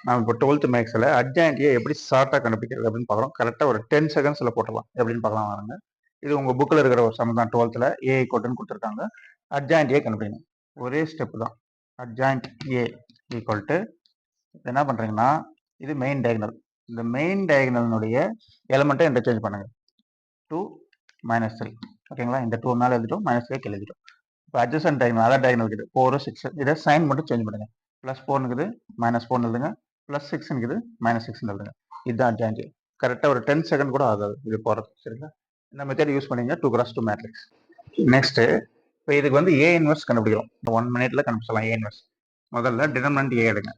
நாம் இப்போ 12th மேக்ஸில் அட்ஜாயிண்ட் ஏ எப்படி ஷார்ட்டாக கண்டுபிடிக்கிறது அப்படின்னு பார்க்குறோம். கரெக்டாக ஒரு 10 செகண்ட்ஸில் போட்டுடலாம். எப்படின்னு பார்க்கலாம் வாங்க. இது உங்கள் புக்கில் இருக்கிற ஒரு சம் தான். 12th ஏ ஈக்குவல்னு கொடுத்துருக்காங்க. அட்ஜாயிண்ட் ஏ கண்டுபிடிக்கணும். ஒரே ஸ்டெப் தான். அட்ஜாயிண்ட் ஏ ஈக்குவல் டு என்ன பண்ணுறீங்கன்னா, இது மெயின் டயகனல். இந்த மெயின் டயகனலினுடைய எலமெண்ட்டை இன்டர்சேஞ்ச் பண்ணுங்க. 2 -3 ஓகேங்களா. இந்த 2 மேலே எழுதிட்டோம், -3 எழுதிட்டோம். இப்போ அட்ஜசன்ட் டயகனல் அதர் டயகனல் இருக்குது 4 6. இதை சைன் மட்டும் சேஞ்ச் பண்ணுங்க. +4 இருக்குது -4 எழுதுங்க, +6 இருக்குது -6 எழுதுங்க. இதுதான் அட்ஜாயிண்ட் ஏ. கரெக்டாக ஒரு 10 செகண்ட் கூட ஆகாது இது போகிறது. சரிங்களா. இந்த மெத்தட் யூஸ் பண்ணீங்க 2x2 மேட்ரிக்ஸ். நெக்ஸ்ட் இப்போ இதுக்கு வந்து ஏ இன்வெர்ஸ் கண்டுபிடிக்கிறோம். 1 மினிட்ல கண்டுபிடிச்சலாம் ஏ இன்வெர்ஸ். முதல்ல டிடர்மினன்ட் ஏ எடுங்க.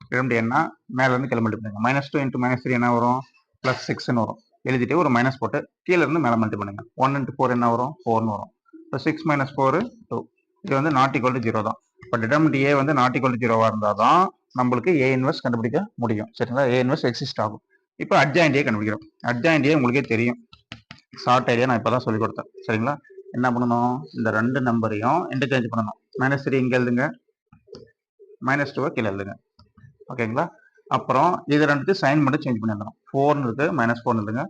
டிடர்மினன்ட் ஏன்னா மேலேருந்து கீழே மல்டிப்ளை பண்ணுங்க. -2 × -3 என்ன வரும்? +6ன்னு வரும். எழுதிட்டு ஒரு மைனஸ் போட்டு கீழே இருந்து மேலே மல்டிப்ளை பண்ணுங்க. 1 × 4 என்ன வரும்? 4ன்னு வரும். இப்போ 6 - 4 2. இது வந்து நாட் ஈக்குவல் டு 0 தான். இப்போ டிடர்மினன்ட் ஏ வந்து நாட் ஈக்குவல் டு 0வா இருந்தால் தான் நம்மளுக்கு ஏ இன்வெர்ஸ் கண்டுபிடிக்க முடியும். சரிங்களா. ஏ இன்வெர்ஸ் எக்ஸிஸ்ட் ஆகும். இப்போ அட்ஜாயிண்ட் ஏ கண்டுபிடிக்கிறோம். அட்ஜாயிண்ட் ஏ உங்களுக்கே தெரியும். ஷார்ட் ஐடியா நான் இப்போ தான் சொல்லிக் கொடுத்தேன். சரிங்களா. என்ன பண்ணணும்? இந்த 2 நம்பரையும் இன்டர்சேஞ்ச் பண்ணணும். -3 இங்கே எழுதுங்க, -2 கீழே எழுதுங்க. ஓகேங்களா. அப்புறம் இது ரெண்டுத்தையும் சைன் மட்டும் சேஞ்ச் பண்ணிடணும். 4ன்னு இருக்கு, -4 எழுதுங்க.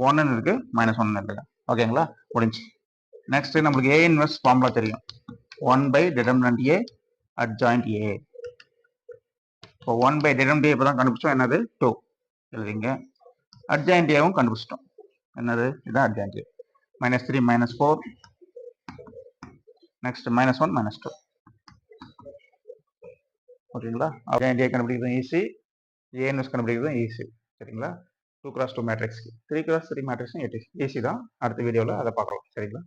1ன்னு இருக்கு, -1 எழுதுங்க. ஓகேங்களா. முடிஞ்சு. நெக்ஸ்ட் நம்மளுக்கு ஏ இன்வெர்ஸ் ஃபார்முலா தெரியும். 1/determinant A adjoint A. இப்போ 1/determinant A இப்போ தான் கண்டுபிடிச்சோம். என்னது? 2 எழுதிங்க. அட்ஜாயிண்ட் ஏவும் கண்டுபிடிச்சிட்டோம். என்னது? இதுதான் அட்ஜாயிண்ட் ஏ. -3 -4 நெக்ஸ்ட் -1 -2. ஓகேங்களா. அட்ஜாயிண்ட் ஏ கண்டுபிடிக்கிறது ஈஸி, ஏ இன்வெர்ஸ் கண்டுபிடிக்கிறது ஈஸி. சரிங்களா. 2x2 மேட்ரிக்ஸ் 3x3 மேட்ரிக்ஸும் ஈஸி தான். அடுத்த வீடியோவில் அதை பார்க்கலாம். சரிங்களா.